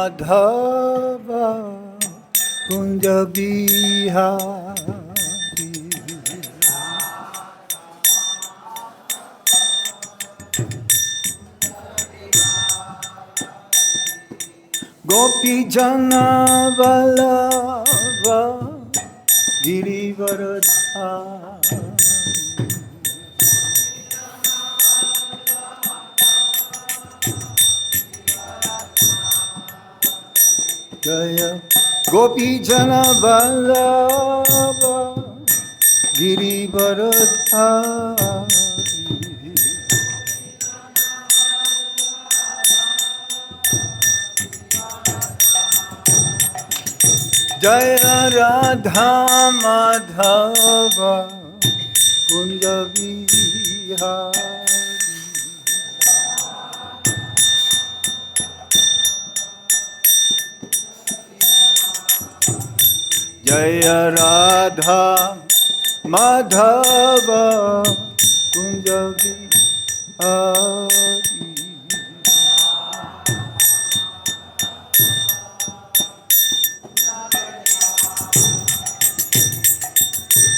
Madhava Kunja Bihari Gopi Jana Vallabha Girivaradhari Jaya Gopi Jana Vallabha Girivaradhari Jaya Radha Madhava Kunja Bihari Jaya Radha Madhava Kunja Bihari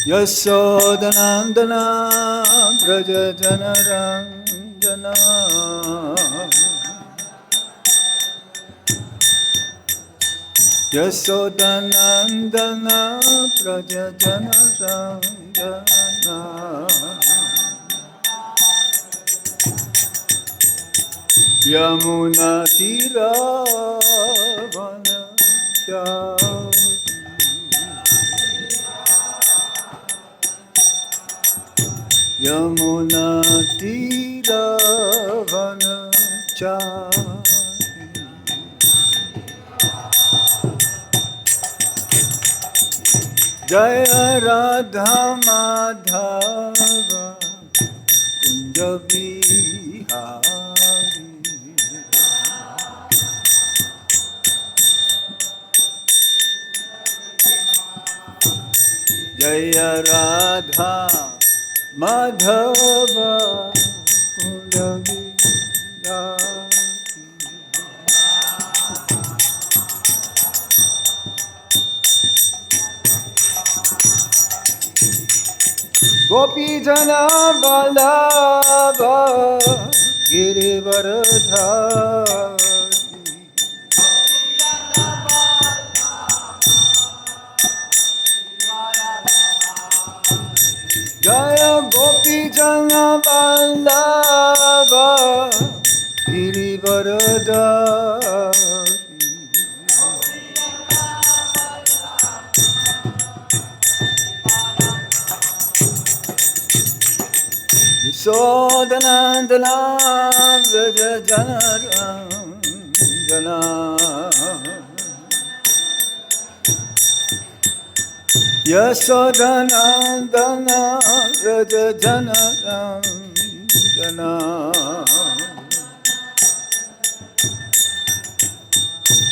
Yasodhanandana Braja Janardana Yasodhanandana Braja Janardana Yamuna Tira Vanachari Yamuna Tira Vanachari Jaya Radha Madhava Kunja Bihari Jaya Radha Madhava Kunja Bihari Gopi Jana Vallabha Girivaradhari Jaya Gopi Jana Vallabha Girivaradhari Yasodhanandana Braja Janardana Yasodhanandana Braja Janardana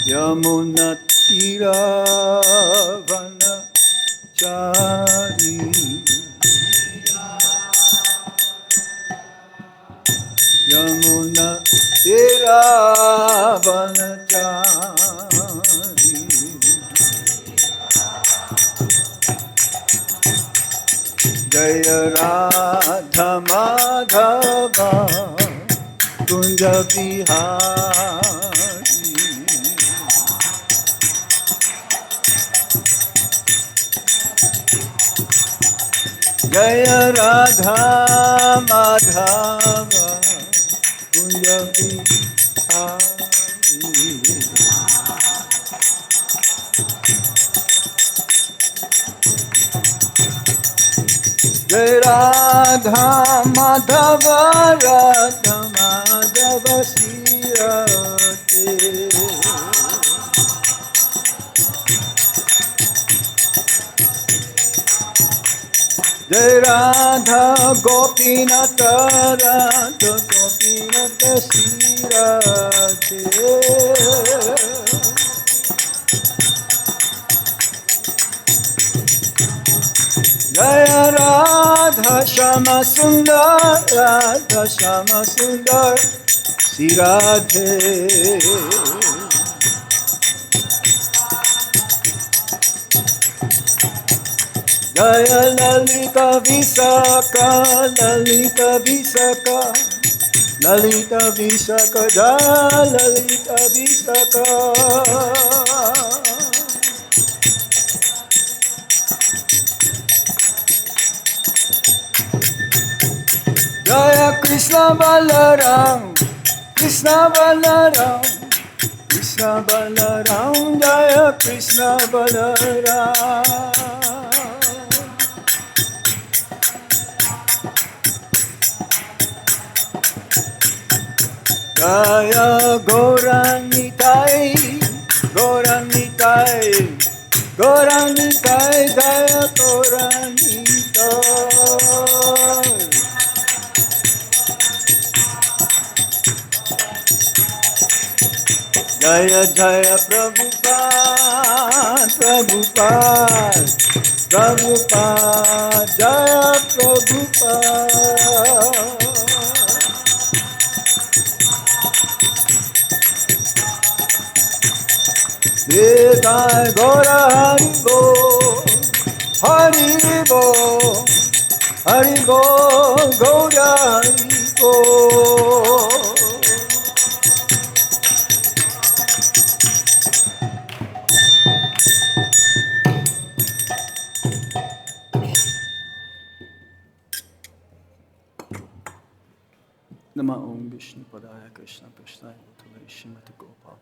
Yamuna Tira Vanachari Yamuna Tira Vanachari Jaya Radha Madhava Kunja Bihari Jaya Radha Madhava Kunja Bihari Jai Radha Madhava Radha Madhava Śrīmatī Jai Radha Gopinata Radha Gopinata Śrīmatī Jaya Radha Shama Sundar Radha Shama Sundar Śrī Radhe Jaya Lalita Visaka, Lalita Visaka, Lalita Visaka, Jaya Lalita Visaka. Jaya Krishna Balaram, Krishna Balaram, Krishna Balaram, Jaya Krishna Balaram. Jaya Gauranitai, Gauranitai, Gauranitai, Jaya Gauranitai. Jaya Jaya Prabhupada, Prabhupada, Prabhupada, Jaya Prabhupada. Vedai Gora Haribo, Haribo, Haribo, Gora Haribo. Nama Om Vishnu Padaya Krishna Preshṭhair Śrīmatī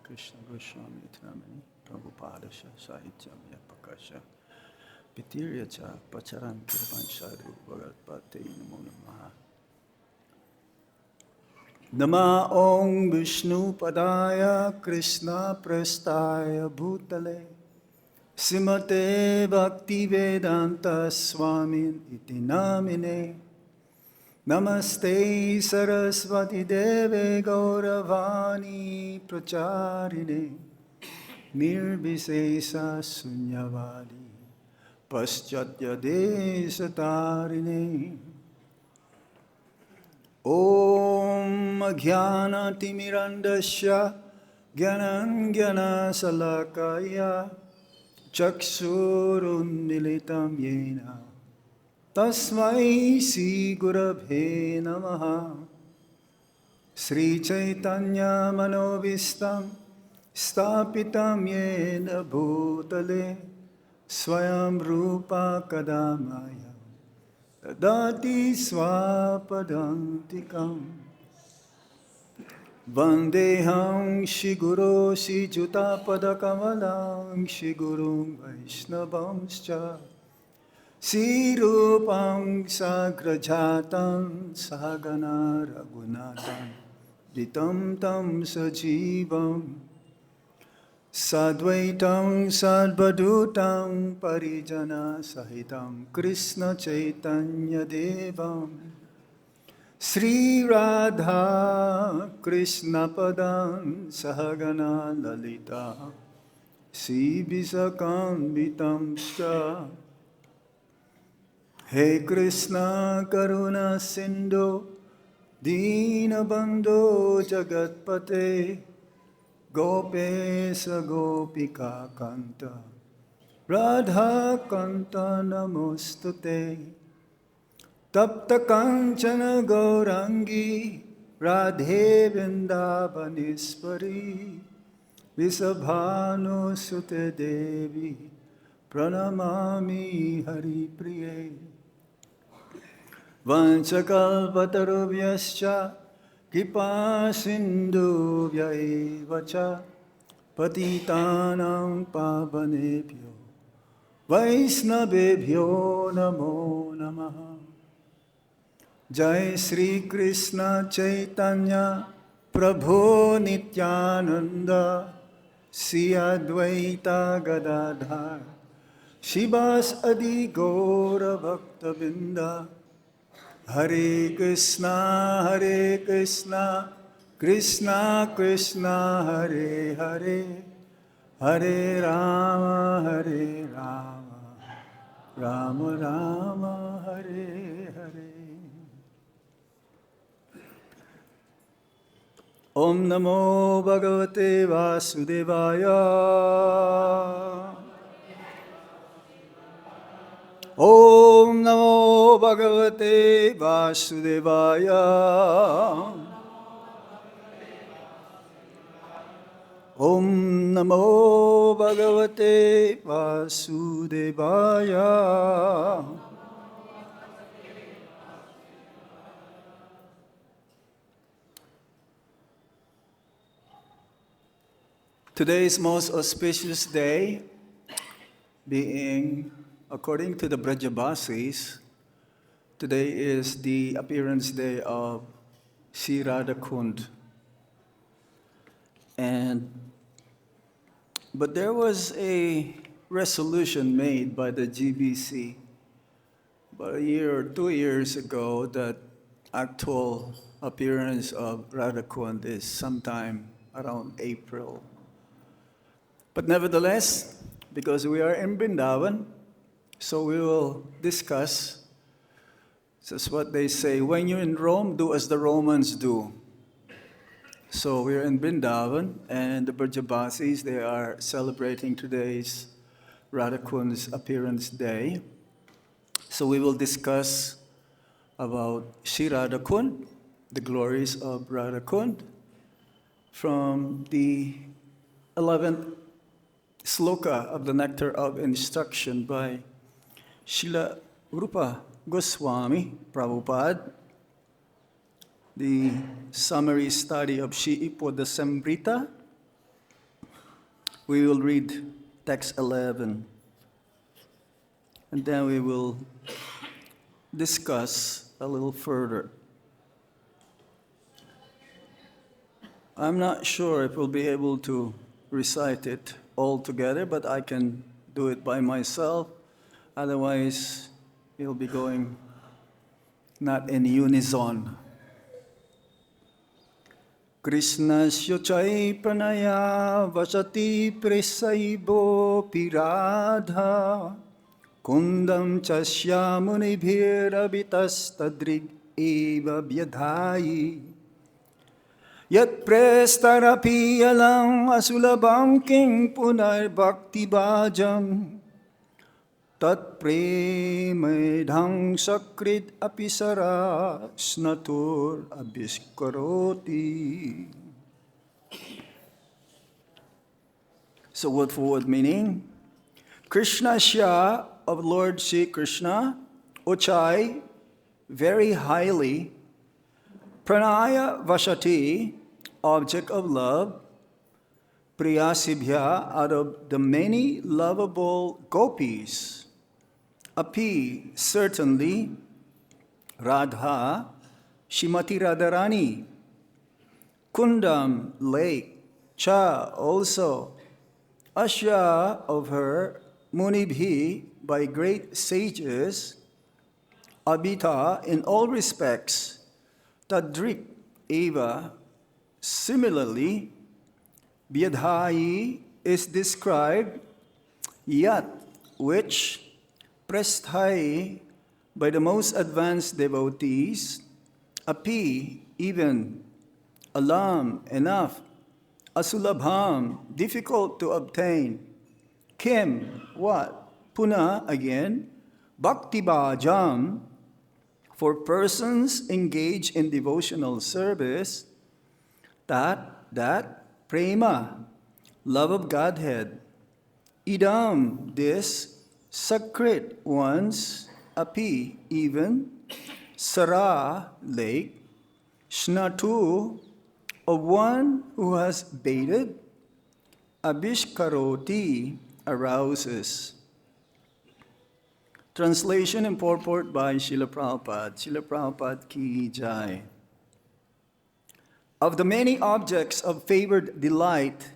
Krishna Goswami Namani Prabhupada Sahitya Prakasha Pitirya Cha Pacharan Kirpan Sadhu Bhagat Bhate Namo Namaha. Nama Om Vishnu Padaya Krishna Preshṭhair Bhutale Śrīmate Bhakti-bhājāṁ Swami Iti Namine Namaste Saraswati Deve Gauravani Pracharine Nirvisesa Sunyavadi Paschatya Desatarine Om Jnana Timirandasya Jnanan Jnana Salakaya Chakshurun Militam Yena Tasmai Sri Gurabhe Namaha. Sri Chaitanya Manovistam Stapitam Yena Bhutale Swayam Rupa Kadamaya Dadati Swapadantikam Vandeham Shri Guru Shri Jutapadakamalam Shri Guru Vaishnavamscha Shri Rupam Sagrajatam Sahagana Raghunatam Ditam Tam Sajivam Sadvaitam Sadvadutam Parijana Sahitam Krishna Chaitanya Devam Sri Radha Krishna Padam Sahagana Lalita Sri Visakam Vitamscha He Krishna Karuna Sindhu Dina Bandhu Jagatpate Gopesa Gopika Kanta Radha Kanta Namostute Tapta Kanchana Gaurangi Radhe Vrindavaneshwari Visabhanu Sute Devi Pranamami Hari Priye Vanchakalpatarubhyascha Kripa Sindhubhya eva cha Patitanam Pavanebhyo Vaishnavebhyo Namo Namaha. Jai Śrī Kṛṣṇa Chaitanya Prabhu Nityananda Śrī Advaita Gadadhar Shivas Adi Gaura Bhakta Binda Hare Krishna Krishna Krishna Hare Hare Hare Rama Rama Rama Hare Hare. Om Namo Bhagavate Vasudevaya. Om Namo Bhagavate Vasudevaya. Om Namo Bhagavate Vasudevaya. Today's most auspicious day, being, according to the Brajavasis, today is the appearance day of Śrī Radha Kunda. But there was a resolution made by the GBC about a year or 2 years ago that actual appearance of Radha Kunda is sometime around April. But nevertheless, because we are in Vrindavan, so we will discuss. That's what they say, when you're in Rome, do as the Romans do. So we're in Vrindavan, and the Brajavasis, they are celebrating today's Radha Kunda's appearance day. So we will discuss about Śrī Radha Kunda, the glories of Radha Kunda, from the 11th sloka of the Nectar of Instruction by Srila Rupa Goswami Prabhupada, the summary study of Shri Ipodasamrita. We will read text 11, and then we will discuss a little further. I'm not sure if we'll be able to recite it all together, but I can do it by myself. Otherwise, you'll be going not in unison. kṛṣṇasyoccaiḥ praṇaya-vasatiḥ preṣṭhair Radha kuṇḍaṁ cāsyā munibhir abhitas tādṛg vyadhāyi yat preṣṭhair asulabhaṁ punar bhakti-bhājāṁ tat premedaṁ sakṛd snātur aviṣkaroti. So word for word meaning, kṛṣṇasya of Lord Śrī Kṛṣṇa, Occaiḥ, very highly, praṇaya-vasatiḥ, object of love, preyasībhyo, out of the many lovable gopis, api, certainly, Radha, Śrīmatī Rādhārāṇī, kuṇḍaṁ, lake, cha, also, cāsyā, of her, munibhir, by great sages, abhitas, in all respects, tādṛg, eva, similarly, vyadhāyi is described, yat, which, preṣṭhair, by the most advanced devotees, api, even, alam, enough, asulabhaṁ, difficult to obtain, kim, what, punar, again, bhakti-bhājāṁ, for persons engaged in devotional service, that, prema, love of Godhead, idam, this, sakṛd, ones, api, even, saraḥ, lake, snātur, of one who has bathed, aviṣkaroti, arouses. Translation and purport by Srila Prabhupada. Srila Prabhupada ki jai. Of the many objects of favored delight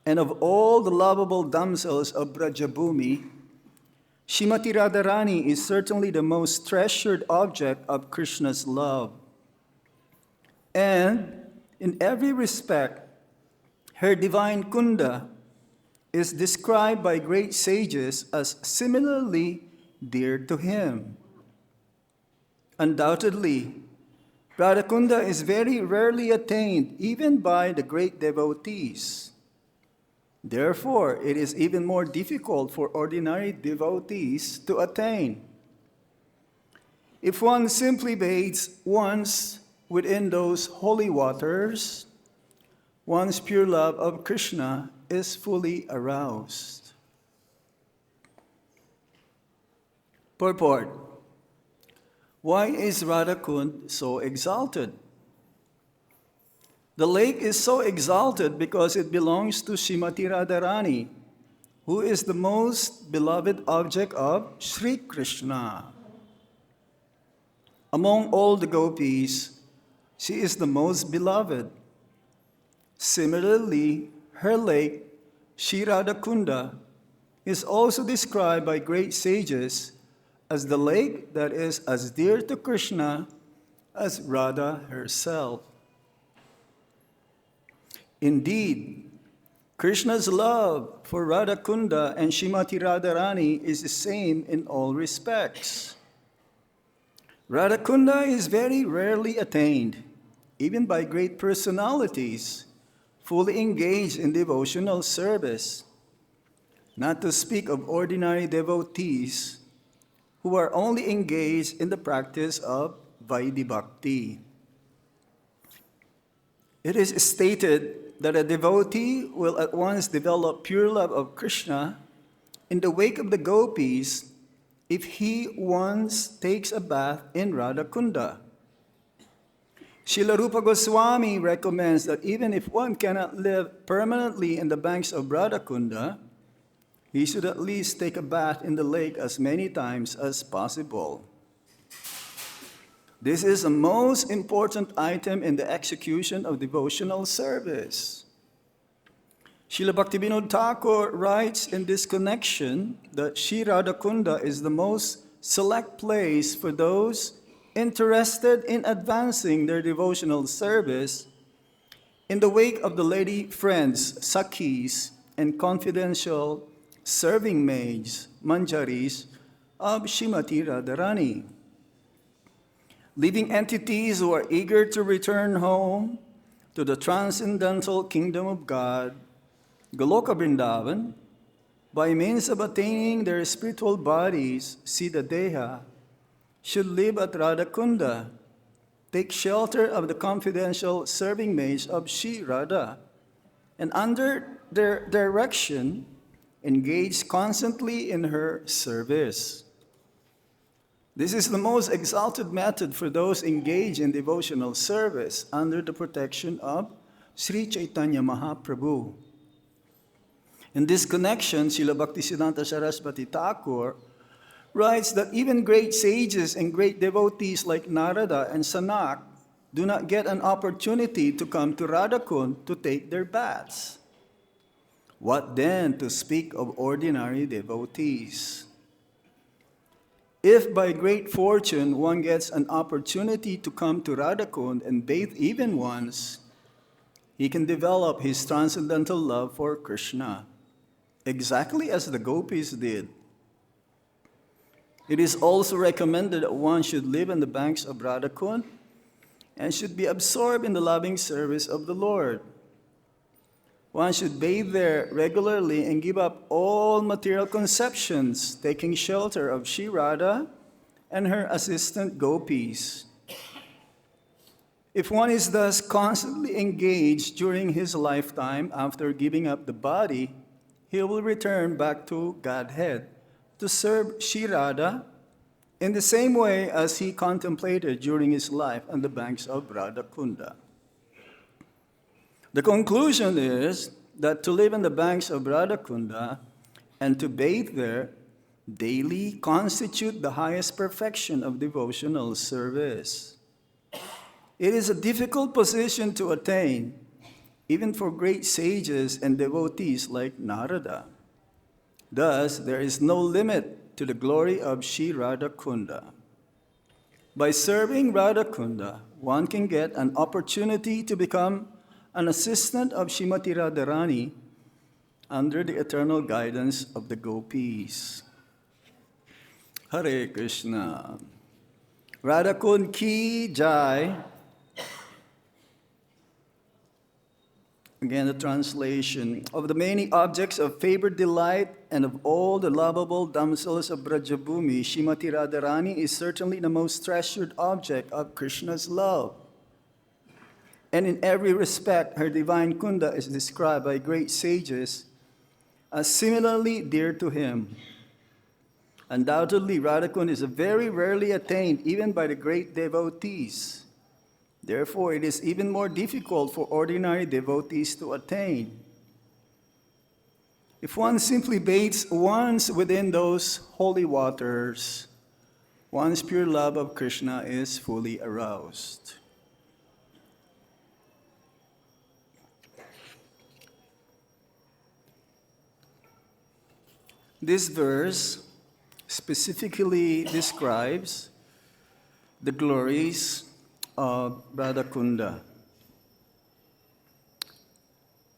and of all the lovable damsels of Brajabhumi, Śrīmatī Rādhārāṇī is certainly the most treasured object of Krishna's love. And in every respect, her divine Kunda is described by great sages as similarly dear to him. Undoubtedly, Radha Kunda is very rarely attained even by the great devotees. Therefore, it is even more difficult for ordinary devotees to attain. If one simply bathes once within those holy waters, one's pure love of Krishna is fully aroused. Purport. Why is Radha Kund so exalted? The lake is so exalted because it belongs to Śrīmatī Rādhārāṇī, who is the most beloved object of Śrī Kṛṣṇa. Among all the gopis, she is the most beloved. Similarly, her lake, Śrī Radha Kunda, is also described by great sages as the lake that is as dear to Krishna as Radha herself. Indeed, Krishna's love for Radha Kunda and Śrīmatī Rādhārāṇī is the same in all respects. Radha Kunda is very rarely attained, even by great personalities, fully engaged in devotional service, not to speak of ordinary devotees who are only engaged in the practice of Vaidhi Bhakti. It is stated that a devotee will at once develop pure love of Krishna in the wake of the gopis if he once takes a bath in Radha Kunda. Srila Rupa Goswami recommends that even if one cannot live permanently in the banks of Radha Kunda, he should at least take a bath in the lake as many times as possible. This is a most important item in the execution of devotional service. Srila Bhaktivinoda Thakur writes in this connection that Śrī Radha Kunda is the most select place for those interested in advancing their devotional service in the wake of the lady friends, sakhis, and confidential serving maids, manjaris, of Śrīmatī Rādhārāṇī. Living entities who are eager to return home to the transcendental kingdom of God, Goloka Vrindavan, by means of attaining their spiritual bodies, Siddha Deha, should live at Radha Kunda, take shelter of the confidential serving maids of Śrī Radha, and under their direction, engage constantly in her service. This is the most exalted method for those engaged in devotional service under the protection of Sri Chaitanya Mahaprabhu. In this connection, Srila Bhaktisiddhanta Saraswati Thakur writes that even great sages and great devotees like Narada and Sanak do not get an opportunity to come to Radha Kund to take their baths. What then to speak of ordinary devotees? If by great fortune one gets an opportunity to come to Radha Kund and bathe even once, he can develop his transcendental love for Krishna, exactly as the gopis did. It is also recommended that one should live on the banks of Radha Kund and should be absorbed in the loving service of the Lord. One should bathe there regularly and give up all material conceptions, taking shelter of Śrī Radha and her assistant gopis. If one is thus constantly engaged during his lifetime after giving up the body, he will return back to Godhead to serve Śrī Radha in the same way as he contemplated during his life on the banks of Radha Kunda. The conclusion is that to live on the banks of Radha Kunda and to bathe there daily constitute the highest perfection of devotional service. It is a difficult position to attain, even for great sages and devotees like Narada. Thus, there is no limit to the glory of Śrī Radha Kunda. By serving Radha Kunda, one can get an opportunity to become an assistant of Śrīmatī Rādhārāṇī under the eternal guidance of the gopis. Hare Krishna. Radha Kund ki jai. Again, the translation. Of the many objects of favored delight and of all the lovable damsels of Brajabhumi, Śrīmatī Rādhārāṇī is certainly the most treasured object of Krishna's love. And in every respect, her divine Kunda is described by great sages as similarly dear to him. Undoubtedly, Radha-Kund is very rarely attained even by the great devotees. Therefore, it is even more difficult for ordinary devotees to attain. If one simply bathes once within those holy waters, one's pure love of Krishna is fully aroused. This verse specifically describes the glories of Radha Kunda.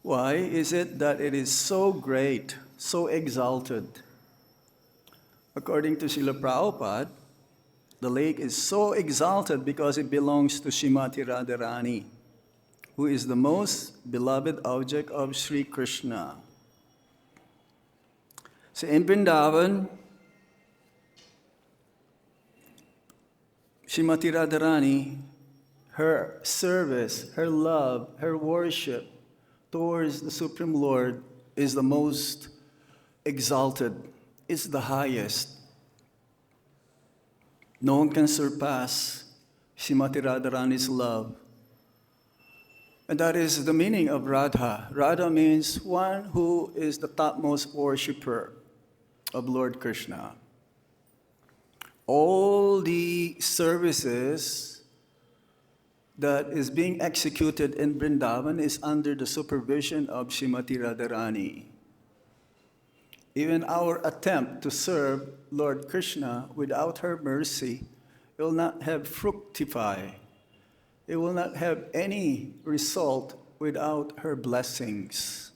Why is it that it is so great, so exalted? According to Srila Prabhupada, the lake is so exalted because it belongs to Śrīmatī Rādhārāṇī, who is the most beloved object of Śrī Kṛṣṇa. So in Vrindavan, Śrīmatī Rādhārāṇī, her service, her love, her worship towards the Supreme Lord is the most exalted. It's the highest. No one can surpass Śrīmatī Rādhārāṇī's love. And that is the meaning of Radha. Radha means one who is the topmost worshipper of Lord Krishna. All the services that is being executed in Vrindavan is under the supervision of Śrīmatī Rādhārāṇī. Even our attempt to serve Lord Krishna without her mercy will not have fructify. It will not have any result without her blessings.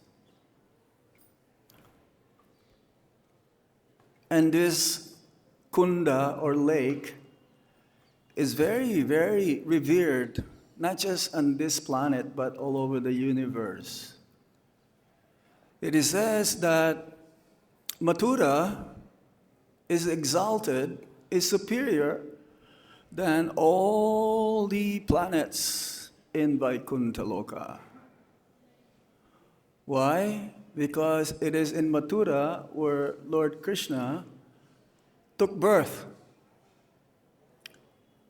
And this Kunda or lake is very, very revered, not just on this planet, but all over the universe. It is says that Mathura is exalted, is superior than all the planets in Vaikuntha Loka. Why? Because it is in Mathura where Lord Krishna took birth.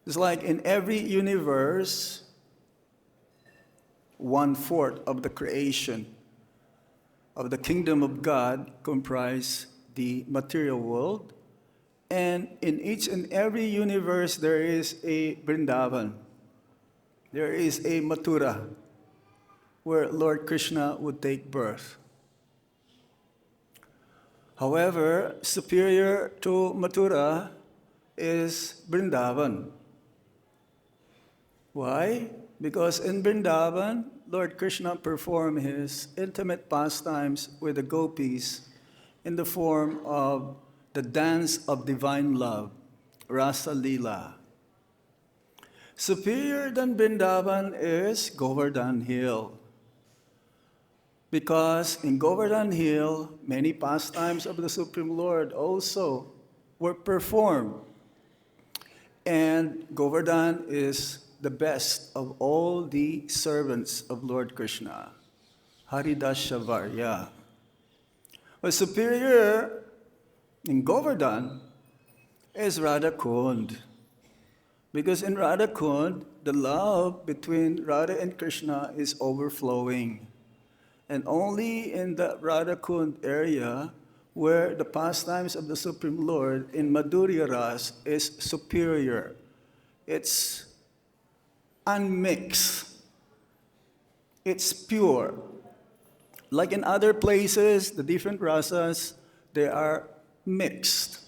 It's like in every universe, 1/4 of the creation of the kingdom of God comprise the material world. And in each and every universe, there is a Vrindavan. There is a Mathura where Lord Krishna would take birth. However, superior to Mathura is Vrindavan. Why? Because in Vrindavan, Lord Krishna performed his intimate pastimes with the gopis in the form of the dance of divine love, Rasa Lila. Superior than Vrindavan is Govardhan Hill. Because in Govardhan Hill, many pastimes of the Supreme Lord also were performed. And Govardhan is the best of all the servants of Lord Krishna, Haridasha Varya. But superior in Govardhan is Radha-Kund. Because in Radha-Kund, the love between Radha and Krishna is overflowing. And only in the Radha-Kund area where the pastimes of the Supreme Lord in Madhurya Ras is superior. It's unmixed. It's pure. Like in other places, the different rasas, they are mixed.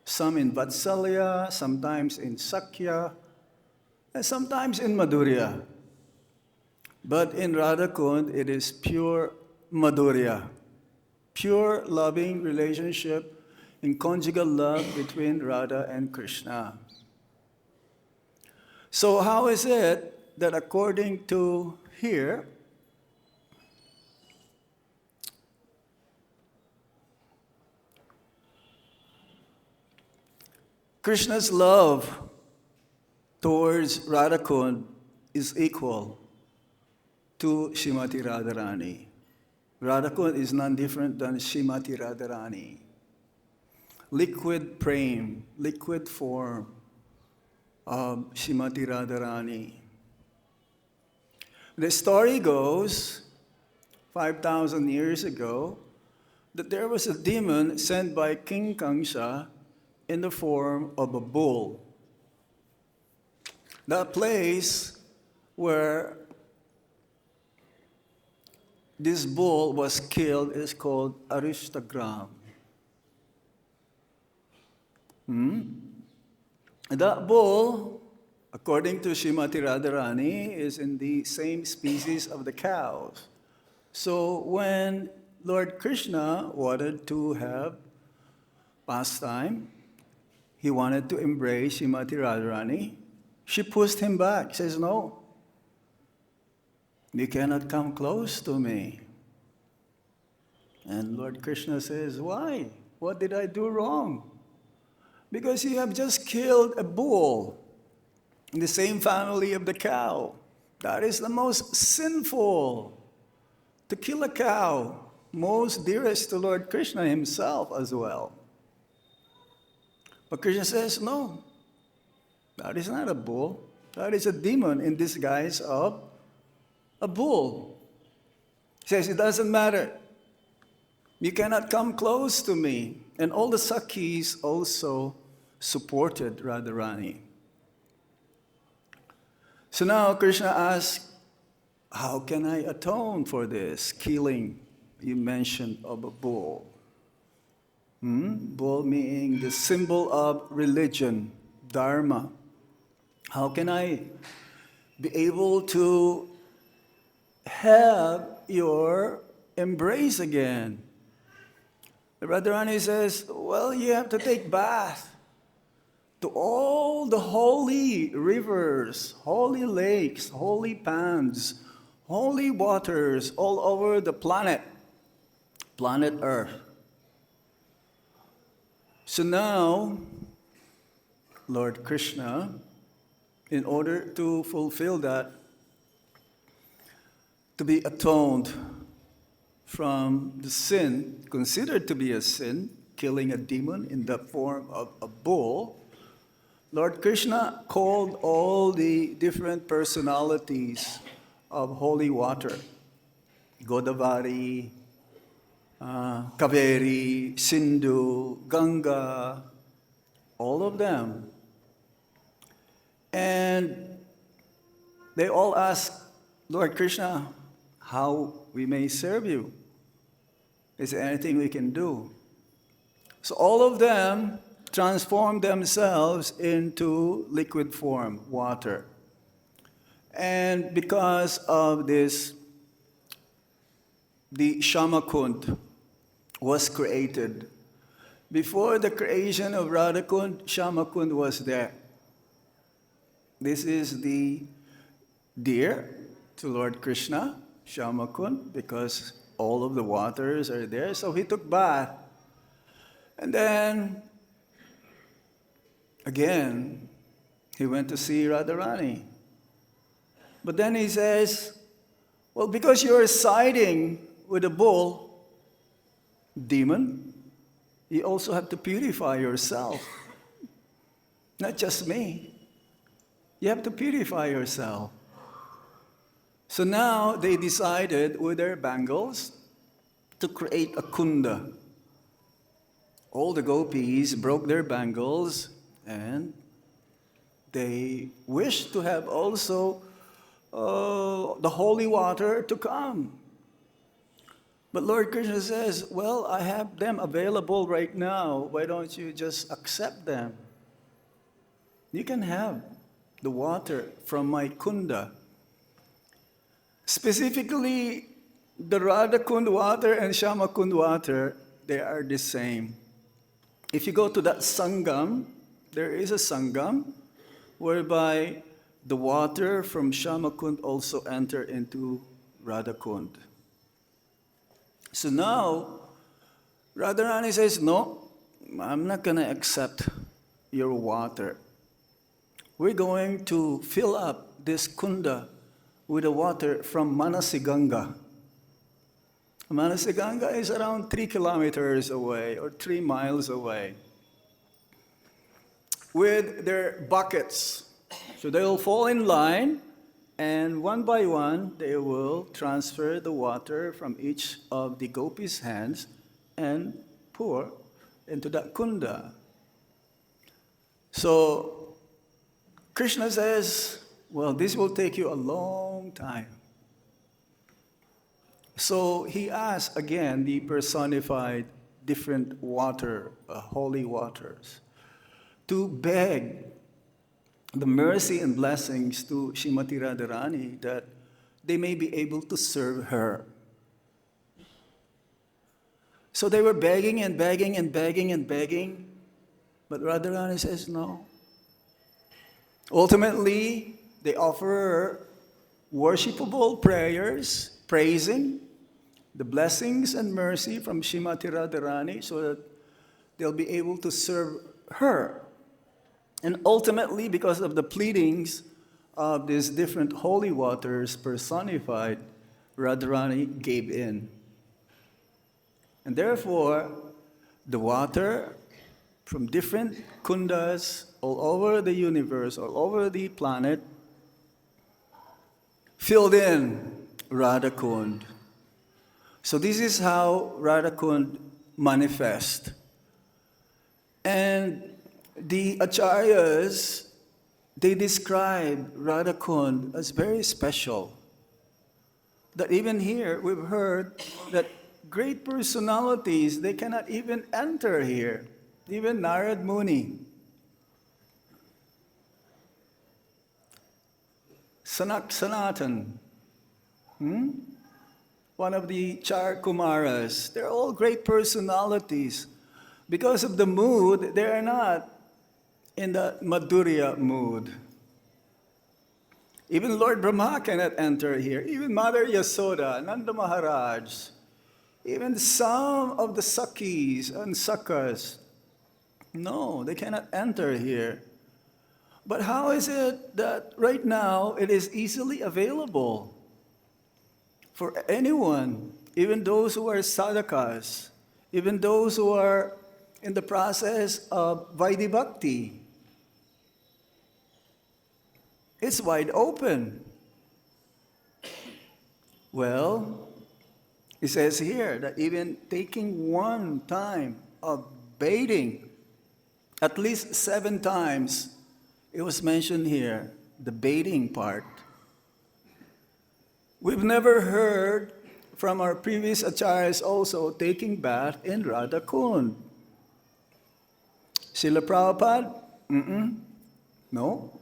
Some in Vatsalya, sometimes in Sakya, and sometimes in Madhurya. But in Radha-Kund, it is pure Madhurya, pure loving relationship in conjugal love between Radha and Krishna. So how is it that according to here, Krishna's love towards Radha Kund is equal to Śrīmatī Rādhārāṇī. Radha Kund is none different than Śrīmatī Rādhārāṇī. Liquid prem, liquid form of Śrīmatī Rādhārāṇī. The story goes, 5,000 years ago, that there was a demon sent by King Kamsa in the form of a bull. That place where this bull was killed is called Arishtagram. That bull, according to Śrīmatī Rādhārāṇī, is in the same species of the cows. So when Lord Krishna wanted to have pastime, he wanted to embrace Śrīmatī Rādhārāṇī, she pushed him back. She says, no, you cannot come close to me. And Lord Krishna says, why? What did I do wrong? Because you have just killed a bull in the same family of the cow. That is the most sinful, to kill a cow, most dearest to Lord Krishna himself as well. But Krishna says, no, that is not a bull. That is a demon in disguise of a bull. He says, it doesn't matter. You cannot come close to me. And all the Sakhis also supported Radharani. So now Krishna asks, how can I atone for this killing you mentioned of a bull? Bull meaning the symbol of religion, dharma. How can I be able to have your embrace again? Radharani says, well, you have to take bath to all the holy rivers, holy lakes, holy ponds, holy waters all over the planet Earth. So now, Lord Krishna, in order to fulfill that, to be atoned from the sin, considered to be a sin, killing a demon in the form of a bull, Lord Krishna called all the different personalities of holy water, Godavari, Kaveri, Sindhu, Ganga, all of them. And they all asked Lord Krishna how we may serve you. Is there anything we can do? So all of them transformed themselves into liquid form, water. And because of this, the Shyamakund was created. Before the creation of Radhakund, Shyamakund was there. This is the deer to Lord Krishna, Shyamakund, because all of the waters are there. So he took bath. And then, again, he went to see Radharani. But then he says, well, because you're siding with a bull, demon, you also have to purify yourself. Not just me. You have to purify yourself. So now they decided with their bangles to create a Kunda. All the gopis broke their bangles and they wished to have also the holy water to come. But Lord Krishna says, well, I have them available right now. Why don't you just accept them? You can have the water from my Kunda. Specifically, the Radha Kund water and Shama Kund water, they are the same. If you go to that Sangam, there is a Sangam whereby the water from Shama Kund also enter into Radha Kund. So now, Radharani says, no, I'm not going to accept your water. We're going to fill up this Kunda with the water from Manasiganga. Manasiganga is around 3 kilometers away or 3 miles away, with their buckets. So they will fall in line, and one by one they will transfer the water from each of the gopis' hands and pour into that Kunda. So Krishna says, well, this will take you a long time. So he asks again the personified different water, holy waters, to beg the mercy and blessings to Śrīmatī Rādhārāṇī that they may be able to serve her. So they were begging and begging and begging and begging, but Radharāṇī says no. Ultimately, they offer her worshipable prayers, praising the blessings and mercy from Śrīmatī Rādhārāṇī so that they'll be able to serve her. And ultimately, because of the pleadings of these different holy waters personified, Radharāṇī gave in. And therefore, the water from different kundas all over the universe, all over the planet, filled in Radha Kund. So this is how Radha Kund manifests. And the acharyas, they describe Radha Kund as very special. That even here, we've heard that great personalities, they cannot even enter here. Even Narad Muni. Sanatan. One of the Char Kumaras. They're all great personalities. Because of the mood, they are not in the Madhurya mood. Even Lord Brahma cannot enter here. Even Mother Yasoda, Nanda Maharaj, even some of the Sakhis and Sakas, no, they cannot enter here. But how is it that right now it is easily available for anyone, even those who are sadhakas, even those who are in the process of Vaidhi Bhakti? It's wide open. Well, it says here that even taking one time of bathing, at least 7 times, it was mentioned here, the bathing part. We've never heard from our previous acharyas also taking bath in Radha Kund. Srila Prabhupada? No.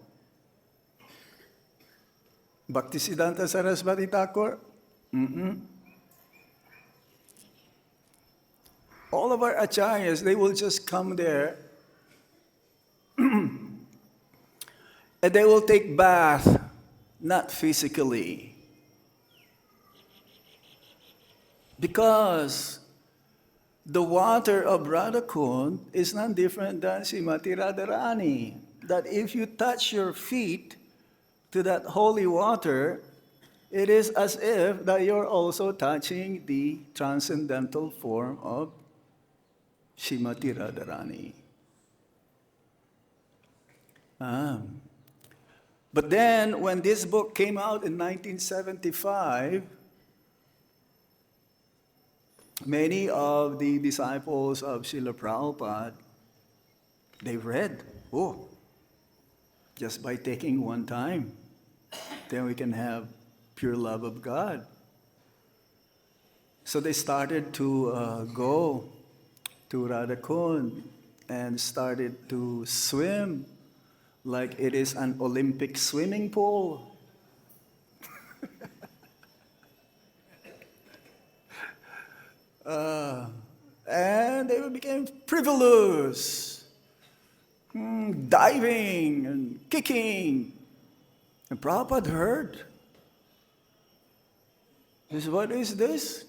Bhaktisiddhanta Saraswati Thakur? All of our acharyas, they will just come there and they will take bath, not physically. Because the water of Radha Kund is not different than Śrīmatī Rādhārāṇī. That if you touch your feet to that holy water, it is as if that you're also touching the transcendental form of Śrīmatī Rādhārāṇī. But then, when this book came out in 1975, many of the disciples of Srila Prabhupada, they read, just by taking one time, then we can have pure love of God. So they started to go to Radha Kund and started to swim like it is an Olympic swimming pool. And they became frivolous, diving and kicking. And Prabhupada heard. He said, what is this?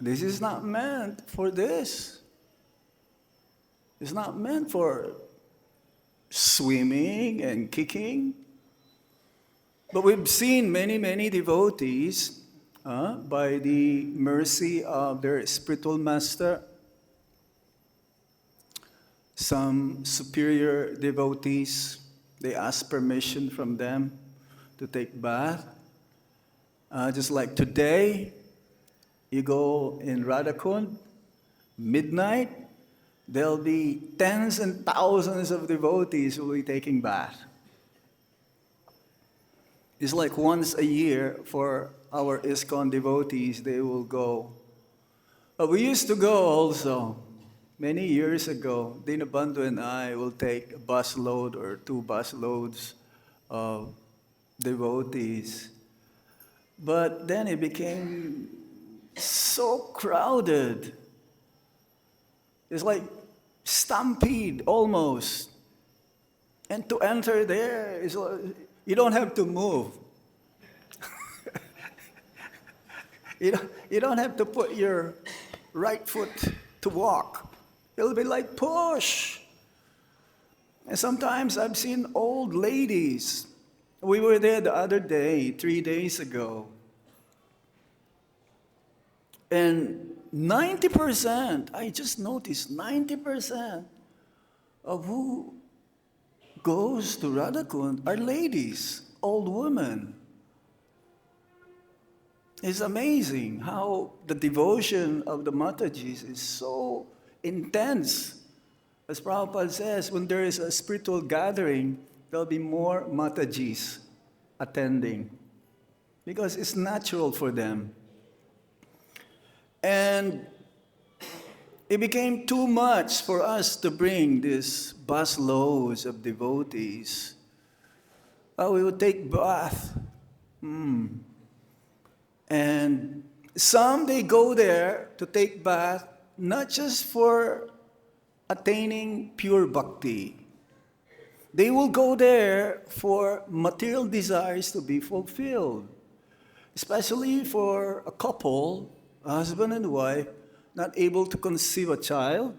This is not meant for this. It's not meant for swimming and kicking. But we've seen many, many devotees, by the mercy of their spiritual master, some superior devotees, they ask permission from them to take bath. Just like today, you go in Radha Kund, midnight, there'll be tens and thousands of devotees who will be taking bath. It's like once a year for our ISKCON devotees, they will go. But we used to go also. Many years ago, Dinabandhu and I will take a busload or 2 busloads of devotees. But then it became so crowded. It's like stampede almost. And to enter there, is you don't have to move. You don't have to put your right foot to walk. It'll be like push. And sometimes I've seen old ladies. We were there the other day, 3 days ago. And 90%, I just noticed, 90% of who goes to Radha Kund are ladies, old women. It's amazing how the devotion of the Matajis is so intense. As Prabhupada says, when there is a spiritual gathering, there'll be more Matajis attending because it's natural for them. And it became too much for us to bring these busloads of devotees. We would take bath. And some, they go there to take bath, not just for attaining pure bhakti. They will go there for material desires to be fulfilled. Especially for a couple, a husband and wife, not able to conceive a child.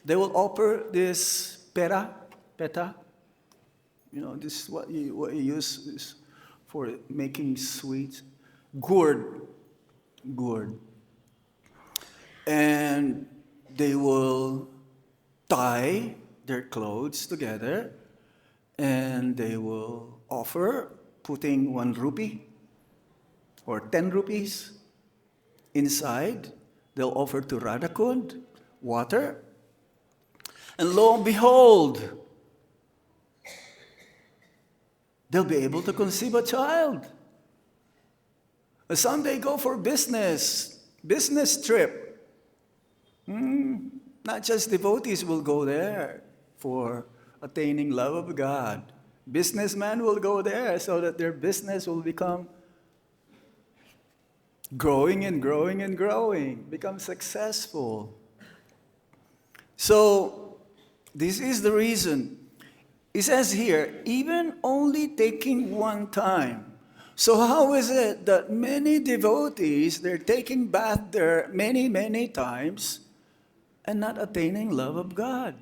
They will offer this peta. You know, this is what you use for making sweets. Gourd. And they will tie their clothes together and they will offer, putting 1 rupee or 10 rupees inside. They'll offer to Radha Kund water. And lo and behold, they'll be able to conceive a child. Some they go for business trip. Not just devotees will go there for attaining love of God. Businessmen will go there so that their business will become growing and growing and growing, become successful. So this is the reason. It says here, even only taking one time. So how is it that many devotees, they're taking bath there many, many times and not attaining love of God?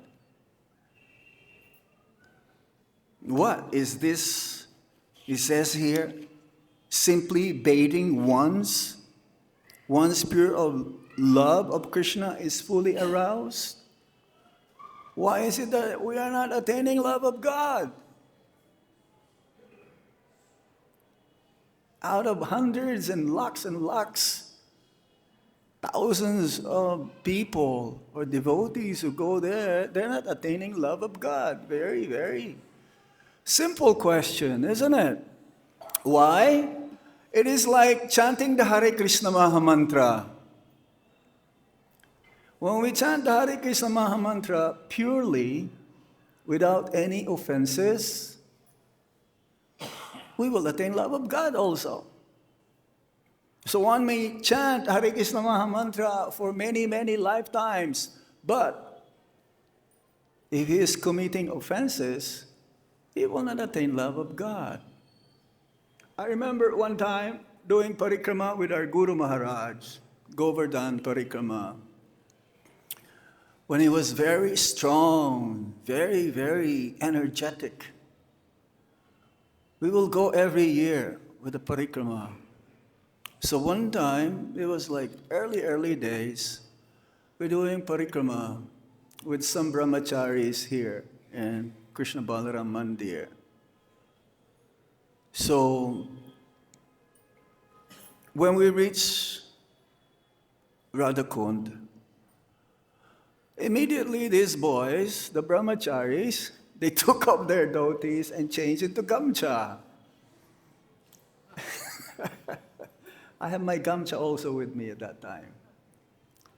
What is this? It says here, simply bathing one's pure of love of Krishna is fully aroused. Why is it that we are not attaining love of God? Out of hundreds and lakhs, thousands of people or devotees who go there, they're not attaining love of God. Very, very simple question, isn't it? Why? It is like chanting the Hare Krishna Maha Mantra. When we chant the Hare Krishna Maha Mantra purely, without any offenses, we will attain love of God also. So one may chant Hare Krishna Maha Mantra for many, many lifetimes, but if he is committing offenses, he will not attain love of God. I remember one time doing parikrama with our Guru Maharaj, Govardhan parikrama. when he was very strong, very, very energetic. We will go every year with the parikrama. So one time, it was like early days, we're doing parikrama with some brahmacharis here in Krishna Balaram Mandir. So when we reach Radha Kunda, immediately these boys, the brahmacharis, they took off their dhotis and changed into gamcha. I have my gamcha also with me at that time.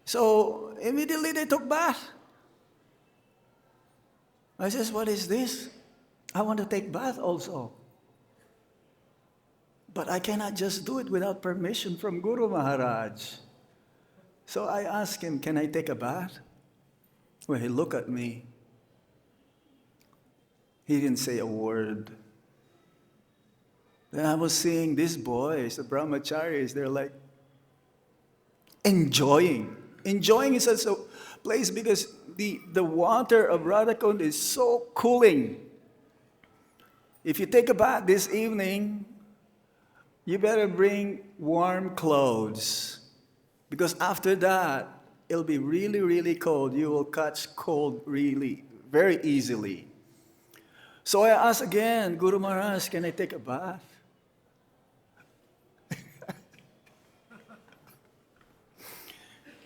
So immediately they took bath. I says, what is this? I want to take bath also. But I cannot just do it without permission from Guru Maharaj. So I asked him, can I take a bath? Well, he looked at me. He didn't say a word. Then I was seeing these boys, the brahmacharis, they're like enjoying. Enjoying is such a place because the water of Radha Kunda is so cooling. If you take a bath this evening, you better bring warm clothes. Because after that, it'll be really, really cold. You will catch cold really, very easily. So I asked again, Guru Maharaj, can I take a bath?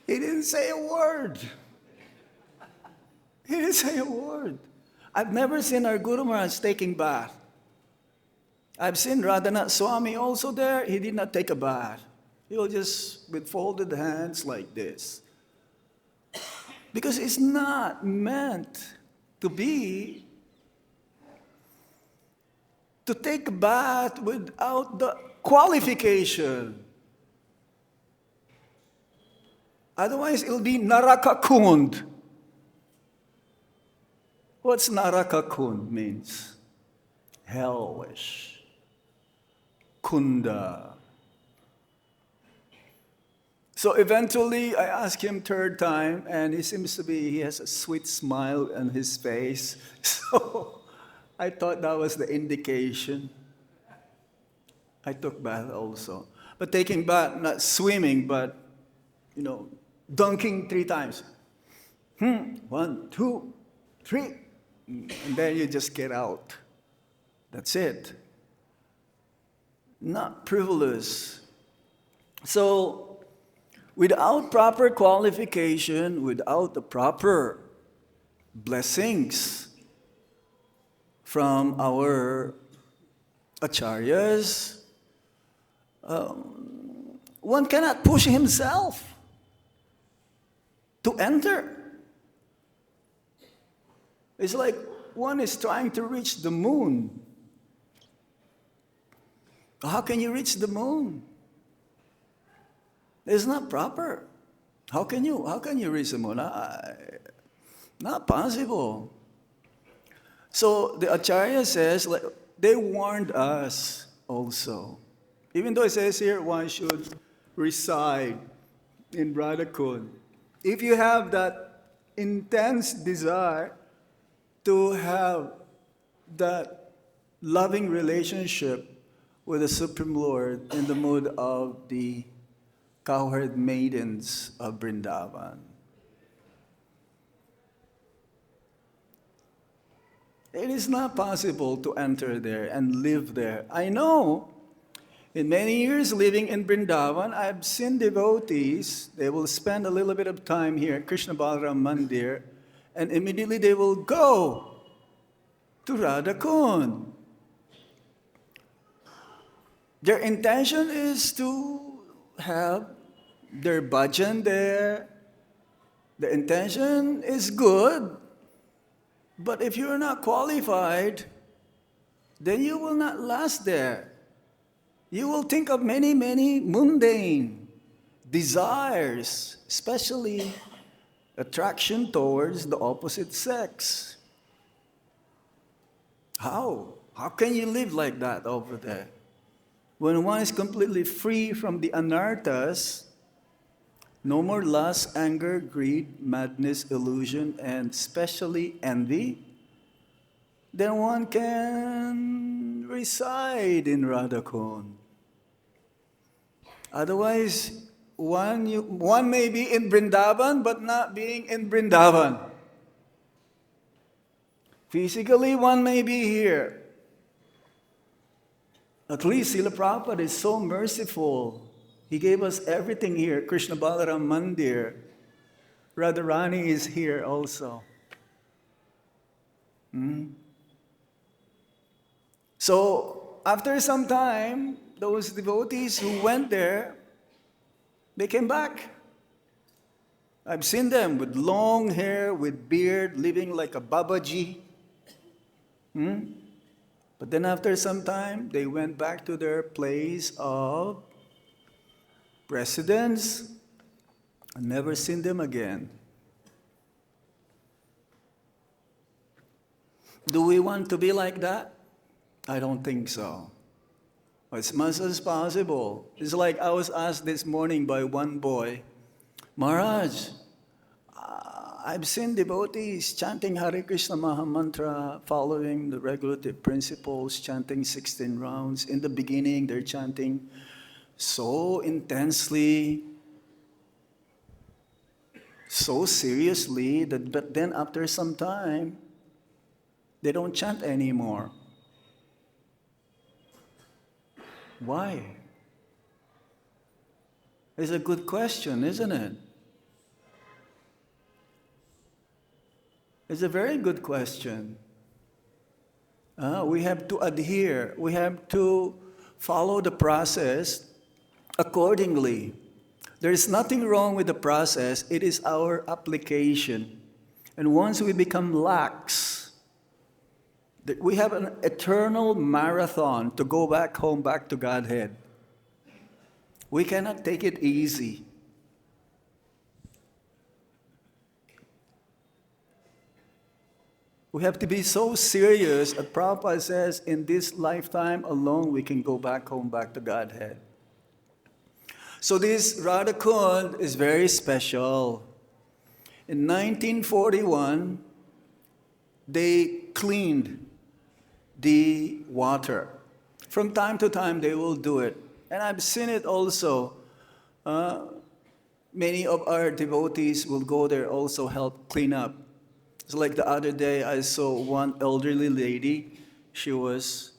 He didn't say a word. He didn't say a word. I've never seen our Guru Maharaj taking bath. I've seen Radhanath Swami also there. He did not take a bath. He will just with folded hands like this. Because it's not meant to take a bath without the qualification. Otherwise, it'll be Naraka Kund. What's Naraka Kund means? Hellish. Kunda. So eventually, I asked him third time, and he has a sweet smile on his face. So I thought that was the indication. I took bath also. But taking bath, not swimming, but, dunking 3 times. 1, 2, 3. And then you just get out. That's it. Not frivolous. So, without proper qualification, without the proper blessings from our acharyas, one cannot push himself to enter. It's like one is trying to reach the moon. How can you reach the moon? It's not proper. How can you reach the moon? Not possible. So the Acharya says, they warned us also. Even though it says here one should reside in Radha Kunda. If you have that intense desire to have that loving relationship with the Supreme Lord in the mood of the cowherd maidens of Vrindavan. It is not possible to enter there and live there. I know, in many years living in Vrindavan, I've seen devotees, they will spend a little bit of time here at Krishna Balaram Mandir, and immediately they will go to Radha Kunda. Their intention is to have their bhajan there. The intention is good, but if you're not qualified, then you will not last there. You will think of many, many mundane desires, especially attraction towards the opposite sex. How? How can you live like that over there? When one is completely free from the anarthas, No more lust, anger, greed, madness, illusion, and especially envy. Then one can reside in Radha Kund. Otherwise, one may be in Vrindavan but not being in Vrindavan. Physically, one may be here. At least Srila Prabhupada is so merciful. He gave us everything here. Krishna Balaram Mandir. Radharani is here also. So, after some time, those devotees who went there, they came back. I've seen them with long hair, with beard, living like a Babaji. But then after some time, they went back to their place of residence. I never seen them again. Do we want to be like that? I don't think so. As much as possible. It's like I was asked this morning by one boy, Maharaj, I've seen devotees chanting Hare Krishna Maha Mantra, following the regulative principles, chanting 16 rounds. In the beginning, they're chanting so intensely, so seriously, but then after some time, they don't chant anymore. Why? It's a good question, isn't it? It's a very good question. We have to adhere. We have to follow the process accordingly. There is nothing wrong with the process. It is our application. And once we become lax, we have an eternal marathon to go back home, back to Godhead. We cannot take it easy. We have to be so serious, as Prabhupada says, in this lifetime alone, we can go back home, back to Godhead. So this Radha Kund is very special. In 1941, they cleaned the water. From time to time, they will do it. And I've seen it also. Many of our devotees will go there also help clean up. It's like the other day, I saw one elderly lady. She was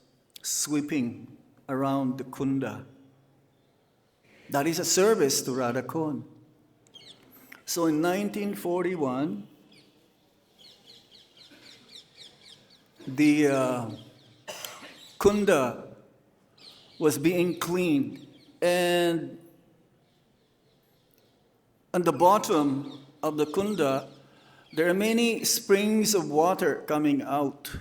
sweeping around the Kunda. That is a service to Radha Kund. So in 1941, the Kunda was being cleaned, and on the bottom of the Kunda, there are many springs of water coming out.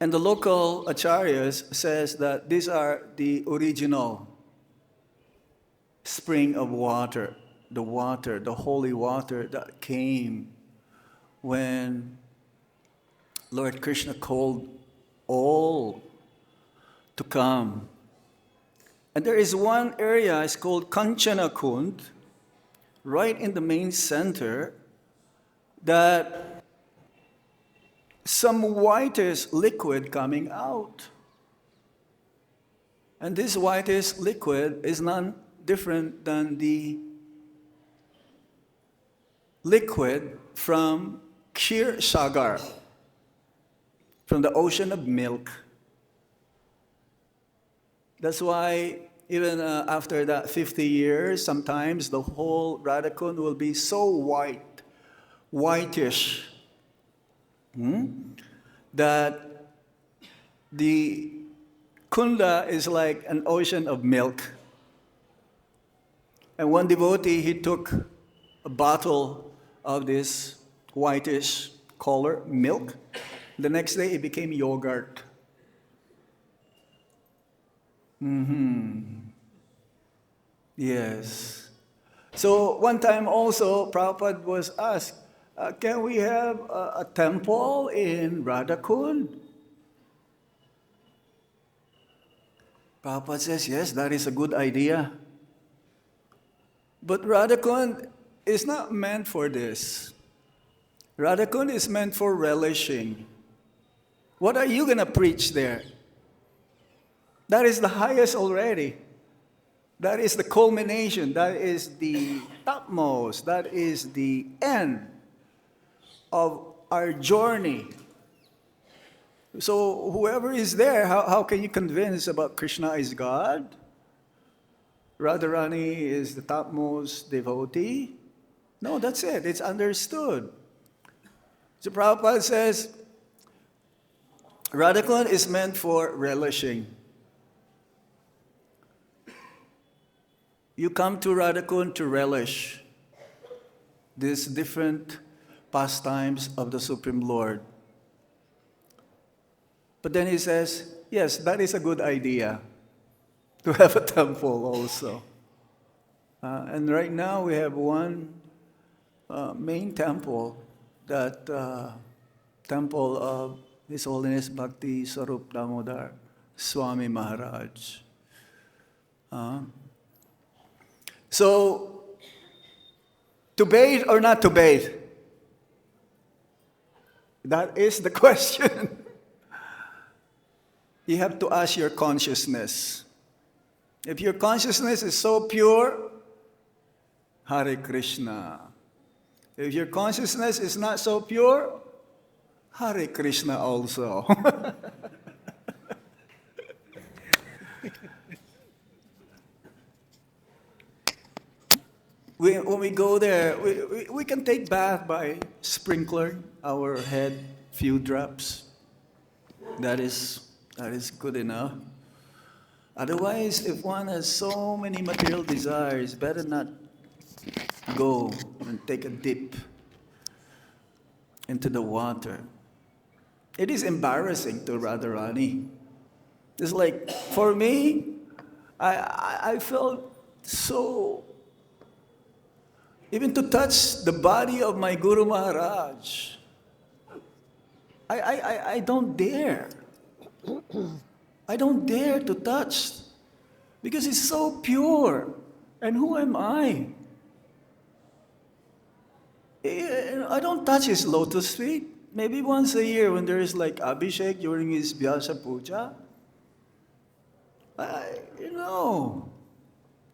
And the local acharyas says that these are the original spring of water, the holy water that came when Lord Krishna called all to come. And there is one area, it's called Kanchana Kund, right in the main center, that some whitish liquid coming out. And this whitish liquid is none different than the liquid from Kshir Sagar, from the ocean of milk. That's why even after that 50 years, sometimes the whole Radha Kund will be so whitish, that the Kunda is like an ocean of milk. And one devotee, he took a bottle of this whitish color milk. The next day, it became yogurt. Yes. So one time also, Prabhupada was asked, can we have a temple in Radha Kund? Prabhupada says, yes, that is a good idea. But Radha-kun is not meant for this. Radha-kun is meant for relishing. What are you going to preach there? That is the highest already. That is the culmination. That is the topmost. That is the end of our journey. So whoever is there, how can you convince about Krishna is God? Radharani is the topmost devotee? No, that's it. It's understood. So Prabhupada says, Radha-kun is meant for relishing. You come to Radha-kun to relish these different pastimes of the Supreme Lord. But then he says, yes, that is a good idea to have a temple also. And right now we have one main temple, that temple of His Holiness Bhakti Sarup Damodar Swami Maharaj. So, to bathe or not to bathe? That is the question. You have to ask your consciousness. If your consciousness is so pure, Hare Krishna. If your consciousness is not so pure, Hare Krishna also. When we go there, we can take bath by sprinkling our head few drops. That is good enough. Otherwise, if one has so many material desires, better not go and take a dip into the water. It is embarrassing to Radharani. It's like, for me, I felt so, even to touch the body of my Guru Maharaj, I don't dare. I don't dare to touch because it's so pure. And who am I? I don't touch his lotus feet. Maybe once a year when there is like abhishek during his Vyasa Puja.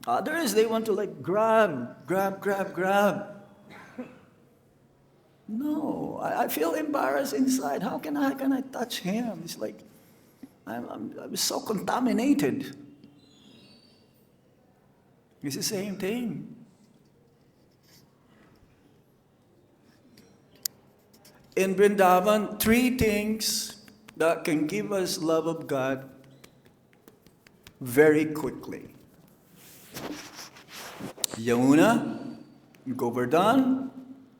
Others, they want to like grab. No, I feel embarrassed inside. How can I touch him? It's like, I'm so contaminated. It's the same thing. In Vrindavan, 3 things that can give us love of God very quickly. Yamuna, Govardhan,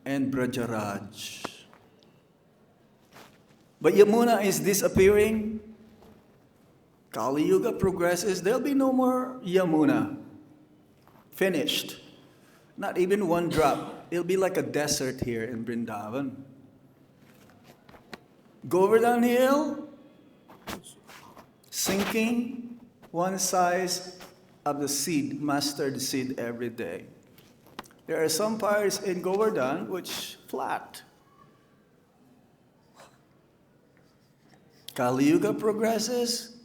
and Brajaraj. But Yamuna is disappearing. Kali Yuga progresses. There'll be no more Yamuna. Finished. Not even one drop. It'll be like a desert here in Vrindavan. Govardhan Hill, sinking one size of the seed, mustard seed every day. There are some parts in Govardhan which flat. Kali Yuga progresses,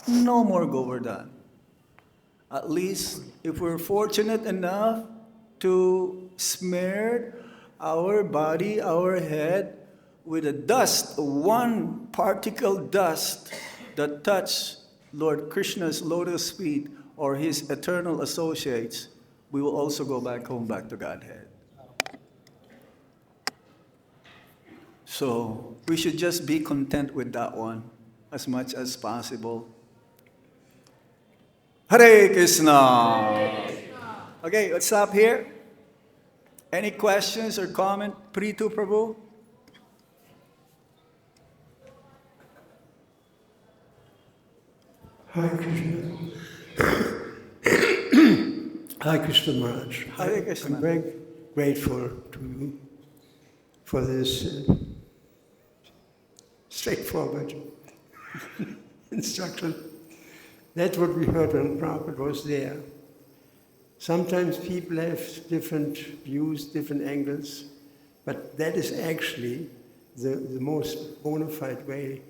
no more Govardhan. At least if we're fortunate enough to smear our body, our head, with a dust, one particle dust that touch Lord Krishna's lotus feet or his eternal associates, we will also go back home, back to Godhead. So we should just be content with that one as much as possible. Hare Krishna! Okay, let's stop here. Any questions or comment? Pritu Prabhu? Hare Krishna. Hare Krishna Maharaj. Hare Krishna. I'm very grateful to you for this straightforward instruction. That's what we heard when Prabhupada was there. Sometimes people have different views, different angles, but that is actually the most bona fide way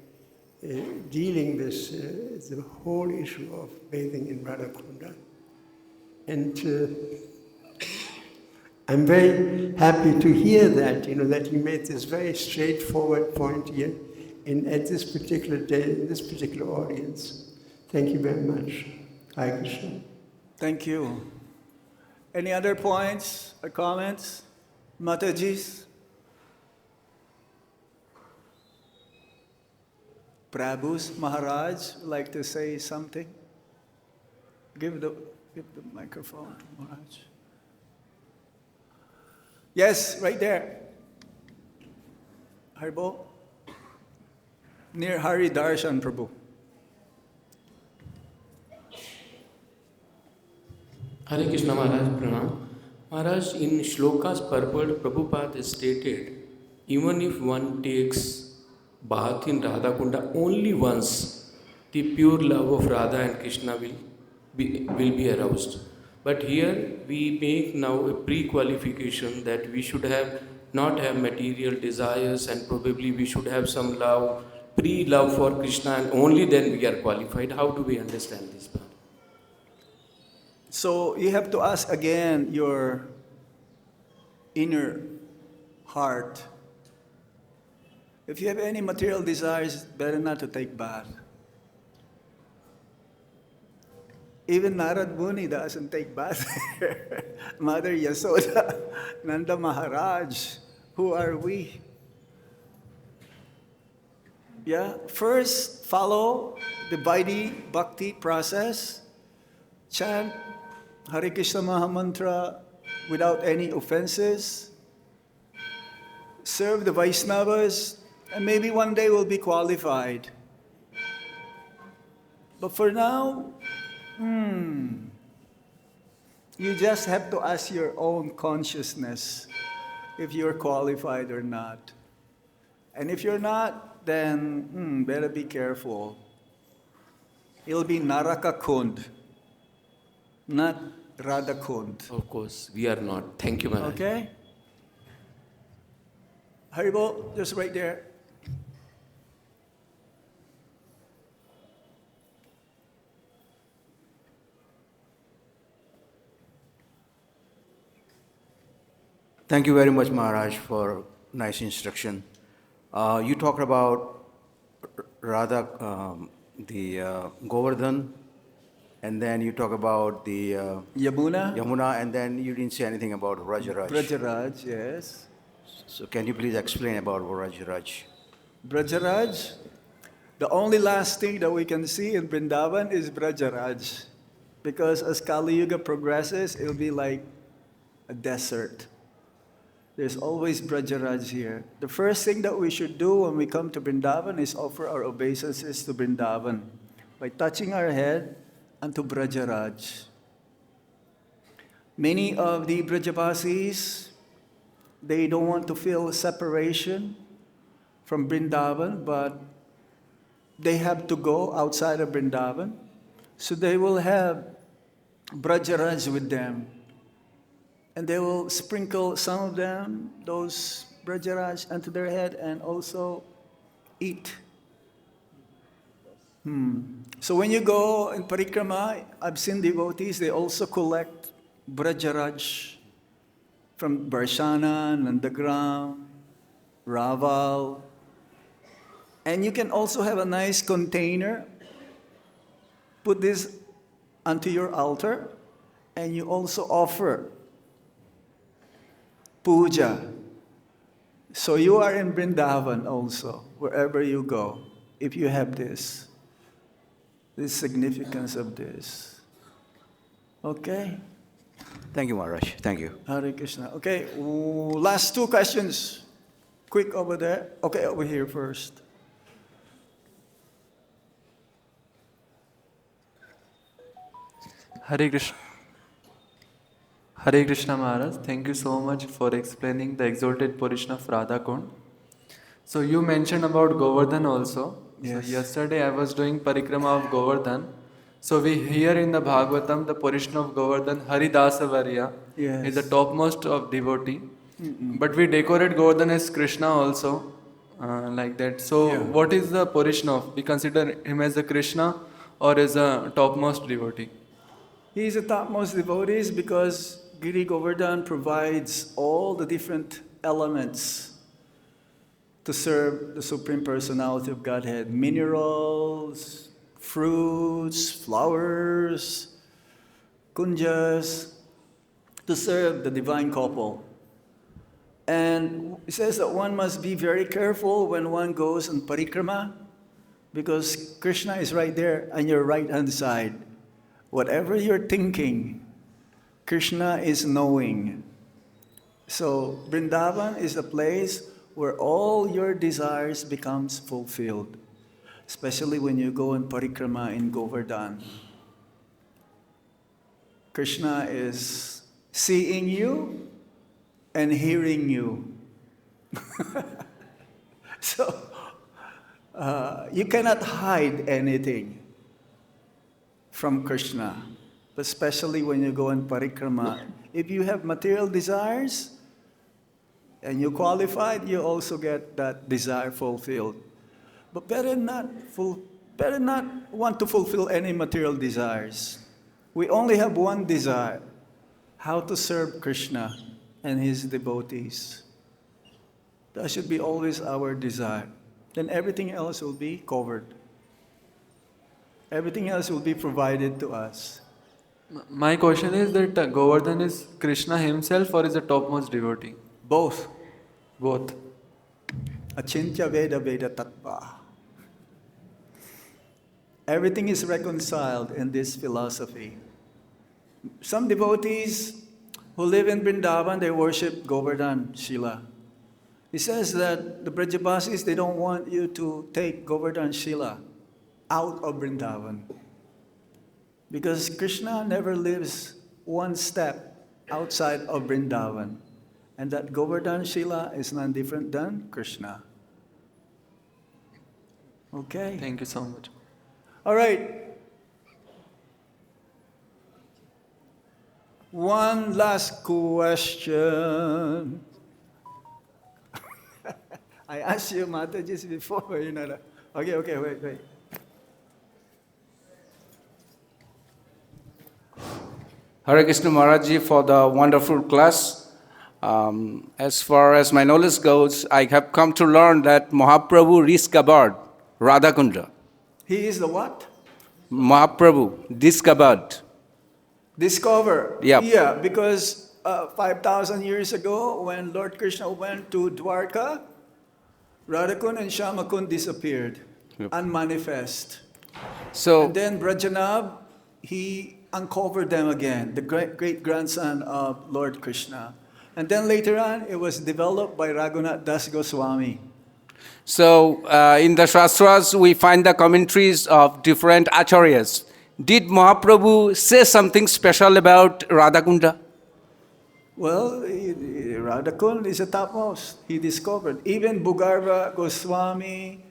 dealing with the whole issue of bathing in Radha Kunda. And I'm very happy to hear that, that he made this very straightforward point here at this particular day, in this particular audience. Thank you very much. Hare Krishna. Thank you. Any other points or comments? Matajis? Prabhus, Maharaj, would like to say something? Give the microphone to Maharaj. Yes, right there. Haribo? Near Hari Darshan, Prabhu. Hare Krishna Maharaj, Pranam. Maharaj, in Shloka's purport, Prabhupada has stated, even if one takes bath in Radha Kunda only once, the pure love of Radha and Krishna will be aroused. But here we make now a pre-qualification that we should not have material desires, and probably we should have some love, pre-love for Krishna, and only then we are qualified. How do we understand this? So you have to ask again your inner heart. If you have any material desires, better not to take bath. Even Narad Muni doesn't take bath. Mother Yasoda, Nanda Maharaj, who are we? Yeah, first follow the Vaidhi Bhakti process. Chant Hare Krishna Mahamantra without any offenses. Serve the Vaishnavas, and maybe one day we'll be qualified. But for now, you just have to ask your own consciousness if you're qualified or not. And if you're not, then better be careful. It'll be Naraka Kund, not Radha Kund. Of course, we are not. Thank you, Maharaj. Okay? Haribo, just right there. Thank you very much, Maharaj, for nice instruction. You talked about Radha, the Govardhan, and then you talk about the Yamuna, and then you didn't say anything about Vrajaraj. Vrajaraj, yes. So can you please explain about Vrajaraj? Vrajaraj, the only last thing that we can see in Vrindavan is Vrajaraj. Because as Kali Yuga progresses, it'll be like a desert. There's always Vrajaraj here. The first thing that we should do when we come to Vrindavan is offer our obeisances to Vrindavan by touching our head unto Vrajaraj. Many of the Brajavasis, they don't want to feel separation from Vrindavan, but they have to go outside of Vrindavan. So they will have Vrajaraj with them. And they will sprinkle some of them, those Vrajaraj, onto their head and also eat. So when you go in parikrama, I've seen devotees, they also collect Vrajaraj from Barshana, Nandagram, Raval. And you can also have a nice container. Put this onto your altar, and you also offer puja. So you are in Vrindavan also, wherever you go, if you have this significance of this. Okay? Thank you, Maharaj. Thank you. Hare Krishna. Okay, last two questions. Quick over there. Okay, over here first. Hare Krishna. Hare Krishna Maharaj, thank you so much for explaining the exalted position of Radha Kund. So you mentioned about Govardhan also. Yes. So yesterday I was doing parikrama of Govardhan. So we hear in the Bhagavatam the portion of Govardhan, Haridasa Varya Yes. is the topmost of devotee. But we decorate Govardhan as Krishna also, like that. So Yeah. what is the portion of? We consider him as a Krishna or as a topmost devotee? He is the topmost devotees because Giri Govardhan provides all the different elements to serve the Supreme Personality of Godhead. Minerals, fruits, flowers, kunjas, to serve the divine couple. And it says that one must be very careful when one goes on parikrama because Krishna is right there on your right-hand side. Whatever you're thinking, Krishna is knowing. So Vrindavan is the place where all your desires becomes fulfilled, especially when you go on parikrama in Govardhan. Krishna is seeing you and hearing you. So you cannot hide anything from Krishna, but especially when you go in parikrama. If you have material desires and you qualified, you also get that desire fulfilled. But better not want to fulfill any material desires. We only have one desire, how to serve Krishna and his devotees. That should be always our desire. Then everything else will be covered. Everything else will be provided to us. My question is that Govardhan is Krishna himself or is the topmost devotee? Both. Both. Achintya Veda Veda Tattva. Everything is reconciled in this philosophy. Some devotees who live in Vrindavan, they worship Govardhan Shila. He says that the Brajabasis, they don't want you to take Govardhan Shila out of Vrindavan. Because Krishna never lives one step outside of Vrindavan. And that Govardhan Shila is none different than Krishna. Okay? Thank you so much. All right. One last question. I asked you, Mataji, before, you know. Okay, wait. Hare Krishna Maharaj for the wonderful class. As far as my knowledge goes, I have come to learn that Mahaprabhu discovered Radha Kunda. He is the what? Mahaprabhu discovered. Discover. Yep. Yeah, because 5,000 years ago, when Lord Krishna went to Dwarka, Radhakund and Shyamakund disappeared, unmanifest. So, And then Brajanab, he uncovered them again, the great-grandson of Lord Krishna. And then later on, it was developed by Raghunath Das Goswami. So in the Shastras, we find the commentaries of different acharyas. Did Mahaprabhu say something special about Radha Kunda? Well, Radhakund is the topmost. He discovered. Even Bhugarva Goswami,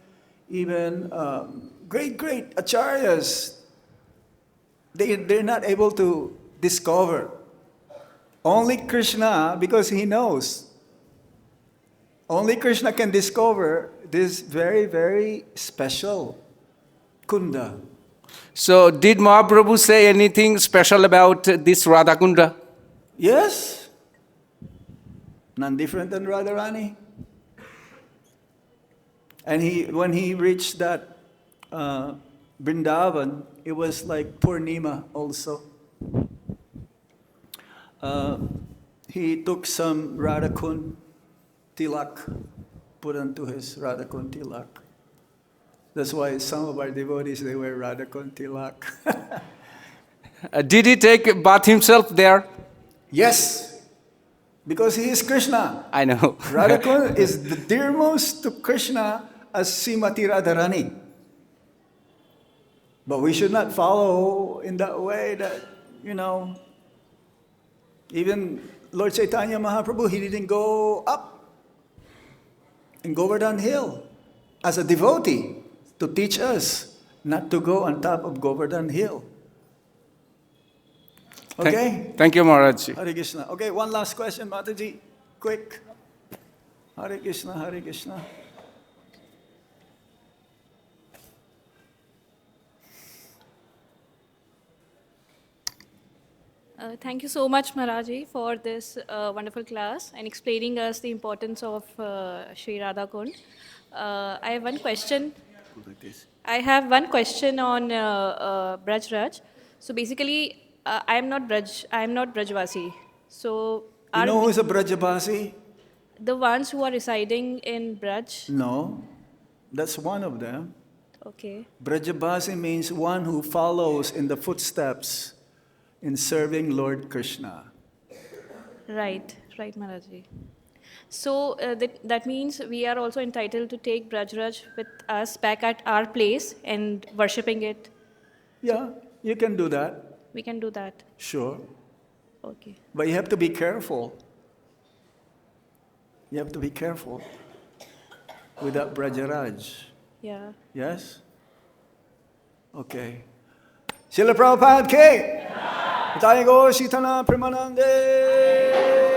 even great acharyas, they're not able to discover. Only Krishna, because he knows. Only Krishna can discover this very, very special Kunda. So did Mahaprabhu say anything special about this Radha Kunda? Yes. None different than Radharani. And when he reached that Vrindavan, it was like Purnima also. He took some Radhakund tilak, put onto his Radhakund tilak. That's why some of our devotees, they wear Radhakund tilak. Did he take bath himself there? Yes, because he is Krishna. I know. Radhakund is the dearmost to Krishna as Śrīmatī Rādhārāṇī. But we should not follow in that way that, even Lord Chaitanya Mahaprabhu, he didn't go up in Govardhan Hill as a devotee to teach us not to go on top of Govardhan Hill. Okay? Thank you, Maharaj. Hare Krishna. Okay, one last question, Mataji. Quick. Hare Krishna, Hare Krishna. Thank you so much, Maharaji, for this wonderful class and explaining us the importance of Sri Radha Kund. I have one question. I have one question on Braj Raj. So basically, I am not Brajvasi. So You know who's a Brajabasi? the ones who are residing in Braj? No, that's one of them. Okay. Brajabasi means one who follows in the footsteps in serving Lord Krishna. Right, Maharaji. So that means we are also entitled to take Braj Raj with us back at our place and worshipping it. Yeah, you can do that. We can do that. Sure. Okay. But you have to be careful. You have to be careful with that Brajaraj. Yeah. Yes? Okay. Srila Prabhupada ki! Jai Go Shitana Premanande!